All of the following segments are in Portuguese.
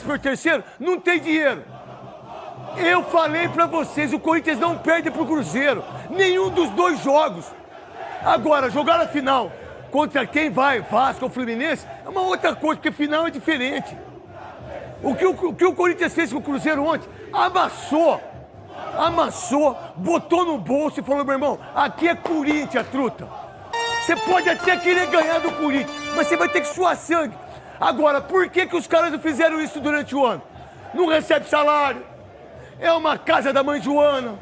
por terceiro, não tem dinheiro. Eu falei pra vocês, o Corinthians não perde pro Cruzeiro. Nenhum dos dois jogos. Agora, jogar a final contra quem vai, Vasco ou Fluminense, é uma outra coisa, porque final é diferente. O que o Corinthians fez com o Cruzeiro ontem? Amassou, botou no bolso e falou, meu irmão, aqui é Corinthians, truta. Você pode até querer ganhar do Corinthians, mas você vai ter que suar sangue. Agora, por que os caras não fizeram isso durante o ano? Não recebe salário, é uma casa da mãe Joana,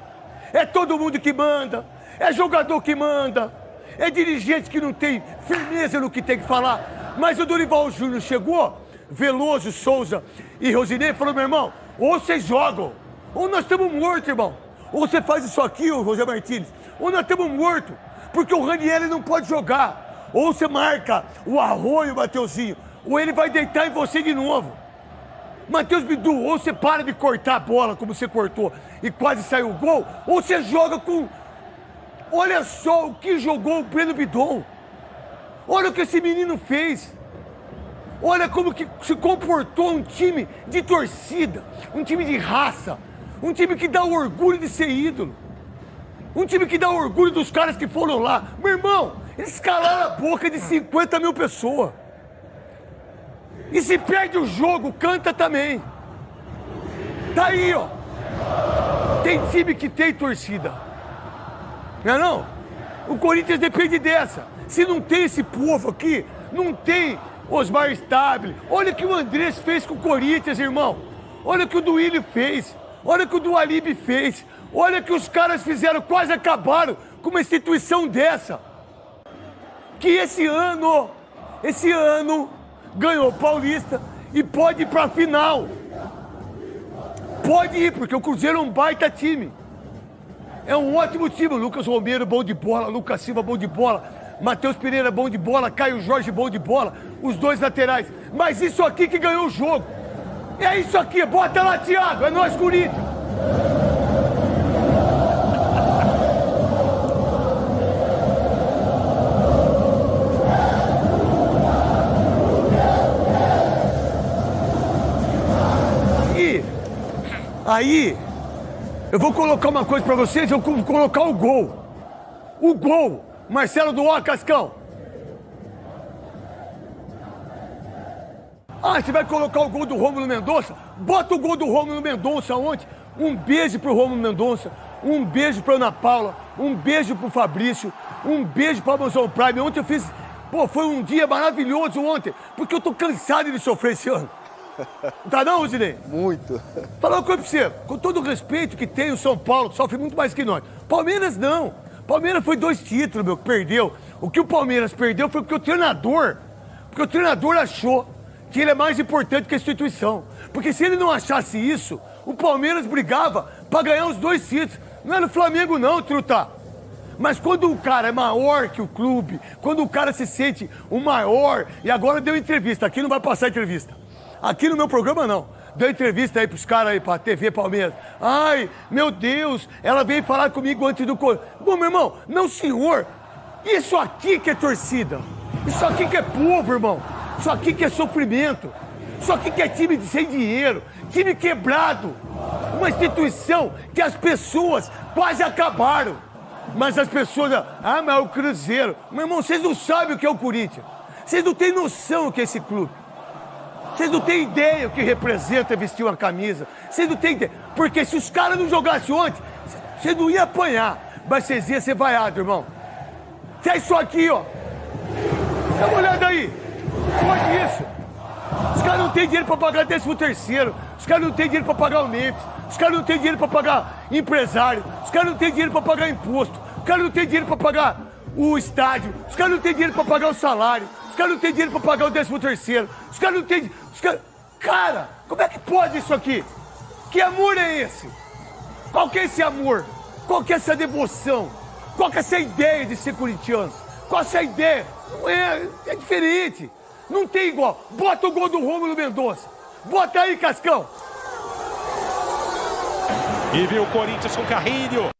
é todo mundo que manda, é jogador que manda, é dirigente que não tem firmeza no que tem que falar. Mas o Dorival Júnior chegou, Veloso, Souza e Rosinei falou, meu irmão, ou vocês jogam, ou nós estamos mortos, irmão. Ou você faz isso aqui, ô José Martins, ou nós estamos mortos, porque o Ranieri não pode jogar. Ou você marca o Arroio, Mateuzinho, ou ele vai deitar em você de novo. Matheus Bidu, ou você para de cortar a bola como você cortou e quase saiu o gol, ou você joga com... Olha só o que jogou o Breno Bidon. Olha o que esse menino fez. Olha como que se comportou um time de torcida, um time de raça, um time que dá orgulho de ser ídolo, um time que dá orgulho dos caras que foram lá. Meu irmão, eles calaram a boca de 50 mil pessoas. E se perde o jogo, canta também. Tá aí, ó. Tem time que tem torcida. Não é não? O Corinthians depende dessa. Se não tem esse povo aqui, não tem Osmar Stable. Olha o que o Andrés fez com o Corinthians, irmão. Olha o que o Duílio fez. Olha o que o Dualib fez. Olha o que os caras fizeram, quase acabaram com uma instituição dessa. Que esse ano ganhou o Paulista e pode ir pra final. Pode ir, porque o Cruzeiro é um baita time. É um ótimo time. Lucas Romero, bom de bola. Lucas Silva, bom de bola. Matheus Pereira, bom de bola. Caio Jorge, bom de bola. Os dois laterais. Mas isso aqui que ganhou o jogo. É isso aqui. Bota lá, Thiago. É nós, Corinthians. E aí, eu vou colocar uma coisa pra vocês. Eu vou colocar o gol. O gol. Marcelo do Cascão. Ah, você vai colocar o gol do Rômulo Mendonça? Bota o gol do Rômulo Mendonça ontem. Um beijo pro Rômulo Mendonça. Um beijo pra Ana Paula. Um beijo pro Fabrício. Um beijo pra Amazon Prime. Ontem eu fiz... Pô, foi um dia maravilhoso ontem. Porque eu tô cansado de sofrer esse ano. Não tá não, Rosinei? Muito. Falar uma coisa pra você. Com todo o respeito que tem o São Paulo, que sofre muito mais que nós. Palmeiras não. Palmeiras foi 2 títulos, meu, que perdeu. O que o Palmeiras perdeu foi porque o treinador achou que ele é mais importante que a instituição. Porque se ele não achasse isso, o Palmeiras brigava pra ganhar os 2 títulos. Não era o Flamengo não, truta. Mas quando o cara é maior que o clube, quando o cara se sente o maior, e agora deu entrevista, aqui não vai passar entrevista. Aqui no meu programa não. Deu entrevista aí pros caras aí, pra TV Palmeiras. Ai, meu Deus, ela veio falar comigo antes do... Bom, meu irmão, não senhor. Isso aqui que é torcida. Isso aqui que é povo, irmão. Isso aqui que é sofrimento. Isso aqui que é time sem dinheiro. Time quebrado. Uma instituição que as pessoas quase acabaram. Mas as pessoas... Ah, mas é o Cruzeiro. Meu irmão, vocês não sabem o que é o Corinthians. Vocês não têm noção o que é esse clube. Vocês não têm ideia o que representa vestir uma camisa. Vocês não têm ideia. Porque se os caras não jogassem ontem, vocês não iam apanhar. Mas vocês iam ser vaiados, irmão. Se é isso aqui, ó. Dá uma olhada aí. Olha isso. Os caras não têm dinheiro pra pagar 13º. Os caras não têm dinheiro pra pagar o Memphis. Os caras não têm dinheiro pra pagar empresário. Os caras não têm dinheiro pra pagar imposto. Os caras não têm dinheiro pra pagar o estádio. Os caras não têm dinheiro pra pagar o salário. Os caras não têm dinheiro pra pagar o 13º. Os caras não têm... Cara, como é que pode isso aqui? Que amor é esse? Qual que é esse amor? Qual que é essa devoção? Qual que é essa ideia de ser corintiano? Qual é essa ideia? Não é... É diferente. Não tem igual. Bota o gol do Rômulo Mendonça. Bota aí, Cascão. E viu o Corinthians com Carrilho.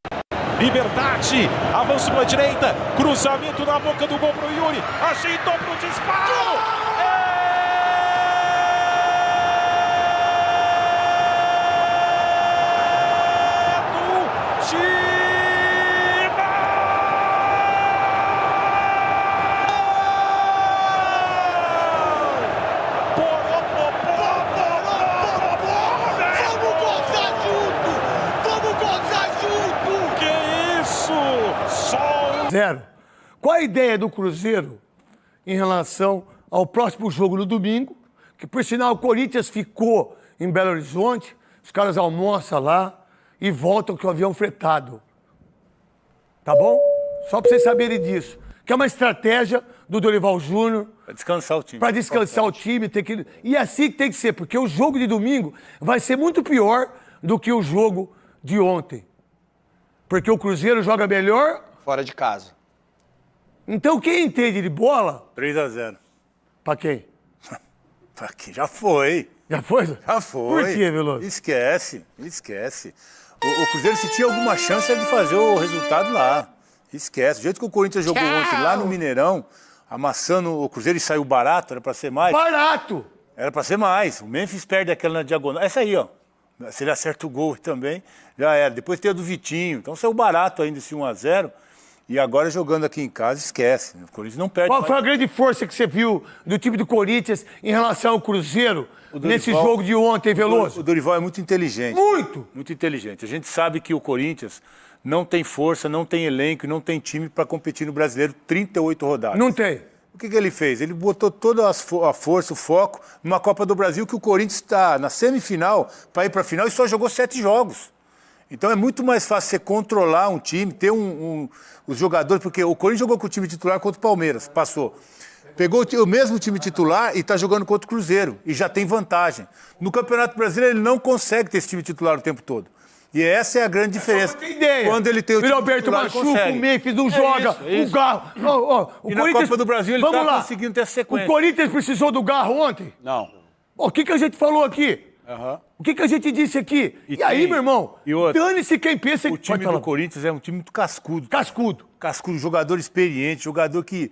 Liberdade, avanço pela direita, cruzamento na boca do gol pro Yuri, ajeitou pro disparo! 0. Qual a ideia do Cruzeiro em relação ao próximo jogo no domingo? Que, por sinal, o Corinthians ficou em Belo Horizonte, os caras almoçam lá e voltam com o avião fretado. Tá bom? Só pra vocês saberem disso. Que é uma estratégia do Dorival Júnior. Pra descansar o time. Pra descansar o time. E é assim que tem que ser, porque o jogo de domingo vai ser muito pior do que o jogo de ontem. Porque o Cruzeiro joga melhor. Fora de casa. Então quem entende de bola... 3-0. Pra quem? Pra quem? Já foi. Já foi? Já foi. Por quê, Veloso? Esquece. O Cruzeiro, se tinha alguma chance, era de fazer o resultado lá. Esquece. Do jeito que o Corinthians jogou ontem lá no Mineirão, amassando o Cruzeiro e saiu barato, era pra ser mais. Barato! Era pra ser mais. O Memphis perde aquela na diagonal. Essa aí, ó. Se ele acerta o gol também, já era. Depois tem a do Vitinho. Então saiu barato ainda esse 1-0. E agora jogando aqui em casa, esquece. O Corinthians não perde. Qual foi a grande força que você viu do time do Corinthians em relação ao Cruzeiro nesse jogo de ontem, Veloso? O Dorival é muito inteligente. Muito! Muito inteligente. A gente sabe que o Corinthians não tem força, não tem elenco, não tem time para competir no Brasileiro 38 rodadas. Não tem. O que ele fez? Ele botou toda a força, o foco numa Copa do Brasil que o Corinthians está na semifinal para ir para a final e só jogou 7 jogos. Então é muito mais fácil você controlar um time, ter os jogadores, porque o Corinthians jogou com o time titular contra o Palmeiras, passou. Pegou o mesmo time titular e está jogando contra o Cruzeiro e já tem vantagem. No Campeonato Brasileiro ele não consegue ter esse time titular o tempo todo. E essa é a grande diferença. Tem ideia. Quando ele tem o time Alberto titular, machuca, consegue. o Memphis não joga, isso. o Garro... E na Copa do Brasil ele está conseguindo ter sequência. O Corinthians precisou do Garro ontem? Não. O que a gente falou aqui? O que a gente disse aqui? E aí, meu irmão, dane-se quem pensa... O time do Corinthians é um time muito cascudo. Cascudo. Cascudo, jogador experiente, jogador que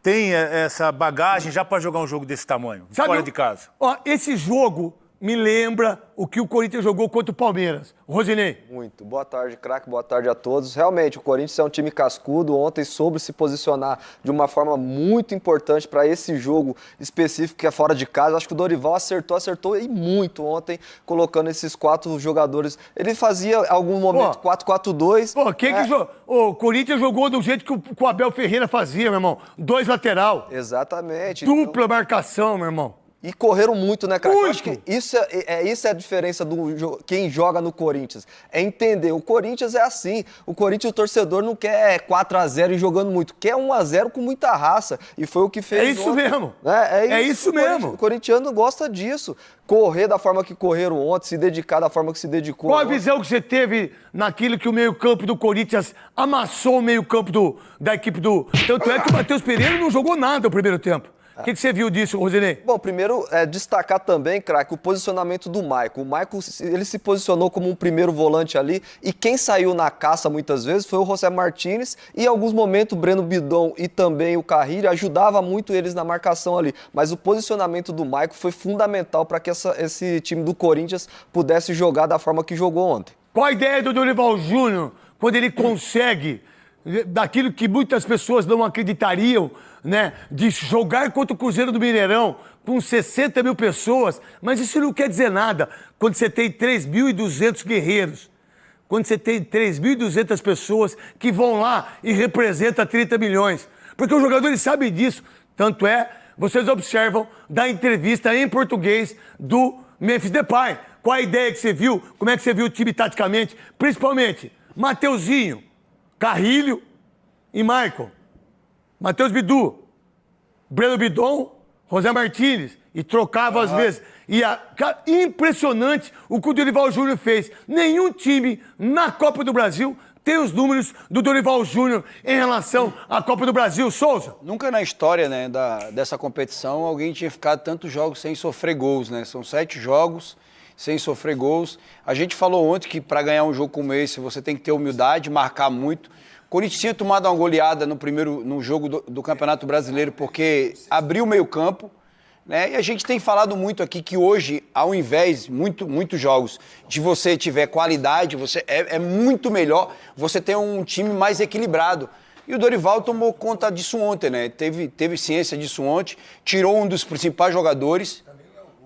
tem essa bagagem já para jogar um jogo desse tamanho, fora de casa. Ó, esse jogo me lembra o que o Corinthians jogou contra o Palmeiras. Rosinei. Muito. Boa tarde, craque. Boa tarde a todos. Realmente, o Corinthians é um time cascudo. Ontem soube se posicionar de uma forma muito importante para esse jogo específico que é fora de casa. Acho que o Dorival acertou e muito ontem, colocando esses 4 jogadores. Ele fazia, em algum momento, 4-4-2. Pô, o Corinthians jogou do jeito que o Abel Ferreira fazia, meu irmão. 2 lateral. Exatamente. Dupla marcação, meu irmão. E correram muito, né, cara? Muito. Eu acho que isso é a diferença do quem joga no Corinthians. É entender. O Corinthians é assim. O Corinthians, o torcedor não quer 4-0 e jogando muito. Quer 1-0 com muita raça. E foi o que fez. É isso ontem. mesmo. É isso mesmo. O corintiano gosta disso. Correr da forma que correram ontem, se dedicar da forma que se dedicou. Qual a visão que você teve naquilo que o meio-campo do Corinthians amassou o meio-campo da equipe do... Tanto é que o Matheus Pereira não jogou nada no primeiro tempo. O que você viu disso, Rosinei? Bom, primeiro, destacar também, craque, o posicionamento do Maicon. O Maicon, ele se posicionou como um primeiro volante ali e quem saiu na caça muitas vezes foi o José Martínez e em alguns momentos o Breno Bidon e também o Carrilho ajudava muito eles na marcação ali. Mas o posicionamento do Maicon foi fundamental para que esse time do Corinthians pudesse jogar da forma que jogou ontem. Qual a ideia do Dorival Júnior quando ele consegue, daquilo que muitas pessoas não acreditariam, né, de jogar contra o Cruzeiro do Mineirão com 60 mil pessoas, mas isso não quer dizer nada quando você tem 3.200 guerreiros, quando você tem 3.200 pessoas que vão lá e representam 30 milhões, porque os jogadores sabem disso, tanto é, vocês observam da entrevista em português do Memphis Depay, qual a ideia que você viu, como é que você viu o time taticamente, principalmente Mateuzinho, Carrilho e Maicon. Matheus Bidu, Breno Bidon, José Martínez, e trocava às vezes. Cara, impressionante o que o Dorival Júnior fez. Nenhum time na Copa do Brasil tem os números do Dorival Júnior em relação à Copa do Brasil. Souza? Nunca na história, né, dessa competição alguém tinha ficado tantos jogos sem sofrer gols, né? São 7 jogos sem sofrer gols. A gente falou ontem que para ganhar um jogo como esse você tem que ter humildade, marcar muito. O Corinthians tinha tomado uma goleada no jogo do Campeonato Brasileiro porque abriu o meio-campo, né? E a gente tem falado muito aqui que hoje, ao invés, muitos jogos, de você tiver qualidade, é muito melhor você ter um time mais equilibrado. E o Dorival tomou conta disso ontem, né? Teve ciência disso ontem, tirou um dos principais jogadores.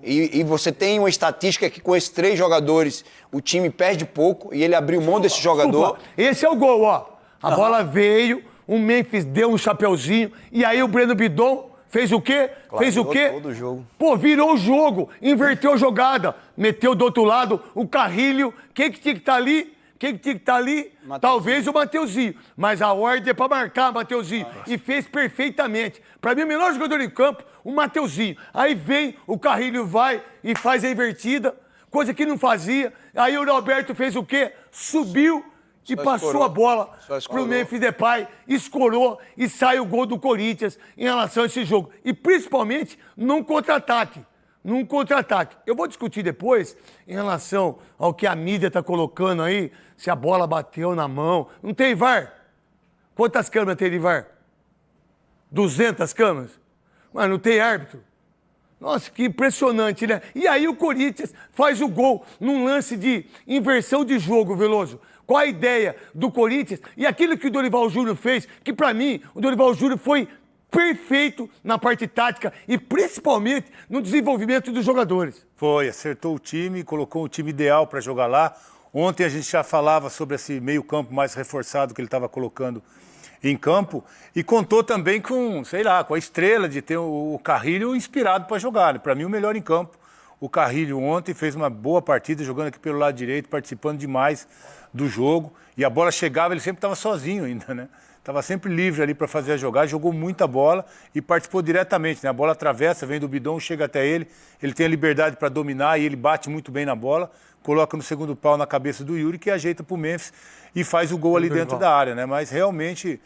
E você tem uma estatística que com esses 3 jogadores o time perde pouco e ele abriu mão desse jogador. Esse é o gol, ó. A bola veio, o Memphis deu um chapeuzinho, e aí o Breno Bidon fez o quê? Fez o quê? Todo o jogo. Pô, virou o jogo, inverteu a jogada, meteu do outro lado o Carrilho. Quem que tinha que estar ali? Quem que tinha que estar ali? Mateuzinho. Talvez o Mateuzinho. Mas a ordem é pra marcar, Mateuzinho. E fez perfeitamente. Pra mim, o melhor jogador em campo, o Mateuzinho. Aí vem, o Carrilho vai e faz a invertida, coisa que não fazia. Aí o Roberto fez o quê? Subiu e passou escorou. a bola Só escorou. pro Memphis Depay, escorou e sai o gol do Corinthians em relação a esse jogo. E principalmente num contra-ataque. Num contra-ataque. Eu vou discutir depois em relação ao que a mídia está colocando aí, se a bola bateu na mão. Não tem VAR? Quantas câmeras tem de VAR? 200 câmeras? Mas não tem árbitro? Nossa, que impressionante, né? E aí o Corinthians faz o gol num lance de inversão de jogo, Veloso. Qual a ideia do Corinthians? E aquilo que o Dorival Júnior fez, que pra mim, o Dorival Júnior foi perfeito na parte tática e principalmente no desenvolvimento dos jogadores. Foi, acertou o time, colocou o time ideal para jogar lá. Ontem a gente já falava sobre esse meio-campo mais reforçado que ele estava colocando em campo e contou também com, sei lá, com a estrela de ter o Carrilho inspirado para jogar. Para mim, o melhor em campo. O Carrilho ontem fez uma boa partida, jogando aqui pelo lado direito, participando demais do jogo. E a bola chegava, ele sempre estava sozinho ainda, né? Estava sempre livre ali para fazer a jogada, jogou muita bola e participou diretamente, né? A bola atravessa, vem do Bidon, chega até ele tem a liberdade para dominar e ele bate muito bem na bola, coloca no segundo pau na cabeça do Yuri, que ajeita para o Memphis e faz o gol ali dentro da área, né? Mas realmente,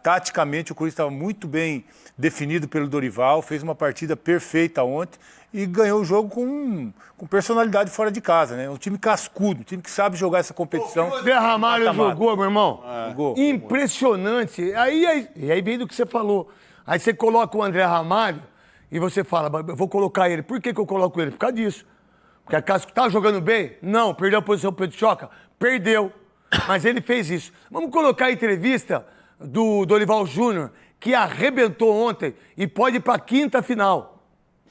taticamente, o Corinthians estava muito bem definido pelo Dorival, fez uma partida perfeita ontem e ganhou o jogo com personalidade fora de casa, né? Um time cascudo, um time que sabe jogar essa competição. O André Ramalho jogou, meu irmão. Jogou. Impressionante. Aí vem do que você falou. Aí você coloca o André Ramalho e você fala, eu vou colocar ele. Por que eu coloco ele? Por causa disso. Porque a Casco tá jogando bem? Não. Perdeu a posição pro Pedro Choca? Perdeu. Mas ele fez isso. Vamos colocar a entrevista do Dorival Júnior, que arrebentou ontem e pode ir pra quinta final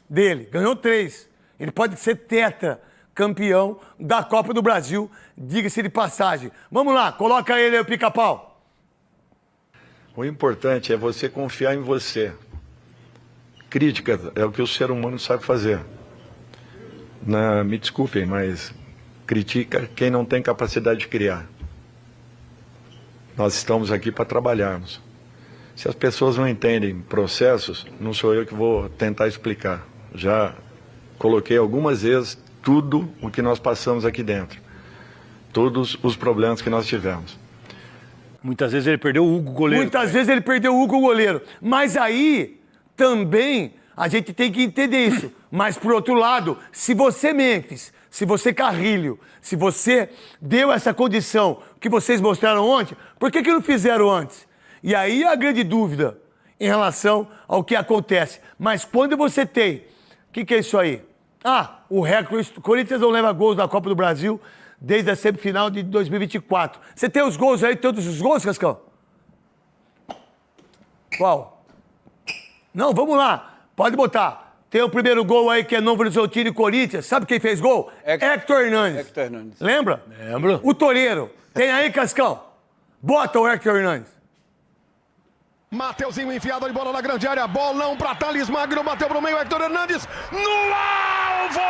dele. Ganhou 3. Ele pode ser tetracampeão da Copa do Brasil, diga-se de passagem. Vamos lá, coloca ele aí, o pica-pau. O importante é você confiar em você. Crítica é o que o ser humano sabe fazer. Me desculpem, mas critica quem não tem capacidade de criar. Nós estamos aqui para trabalharmos. Se as pessoas não entendem processos, não sou eu que vou tentar explicar. Já coloquei algumas vezes tudo o que nós passamos aqui dentro. Todos os problemas que nós tivemos. Muitas vezes ele perdeu o Hugo, goleiro. Muitas vezes ele perdeu o Hugo, goleiro. Mas aí, também, a gente tem que entender isso. Mas, por outro lado, se você, Memphis, se você, Carrilho, se você deu essa condição que vocês mostraram ontem, por que não fizeram antes? E aí a grande dúvida em relação ao que acontece. Mas quando você tem... O que é isso aí? O recorde... O Corinthians não leva gols na Copa do Brasil desde a semifinal de 2024. Você tem os gols aí, todos os gols, Cascão? Qual? Não, vamos lá. Pode botar. Tem o primeiro gol aí que é Novo Horizontino e Corinthians. Sabe quem fez gol? Hector Hernandes. Hector Hernandes. Lembra? Lembro. O Toreiro. Tem aí, Cascão? Bota o Hector Hernandes. Mateuzinho enfiado de bola na grande área, bolão pra Thales Magno, bateu pro meio, Hector Hernandes no alvo!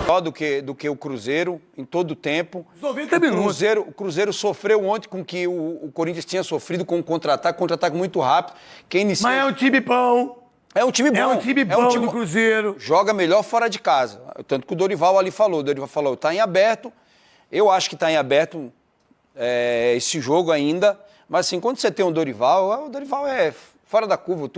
Maior do que o Cruzeiro em todo o tempo. 90 minutos. O Cruzeiro sofreu ontem com que o Corinthians tinha sofrido com um contra-ataque muito rápido. Quem inicia... Mas é um time bom. É um time bom. É um time bom do Cruzeiro. Joga melhor fora de casa. Tanto que o Dorival ali falou. O Dorival falou, tá em aberto. Eu acho que tá em aberto esse jogo ainda. Mas assim, quando você tem um Dorival, o Dorival é fora da curva.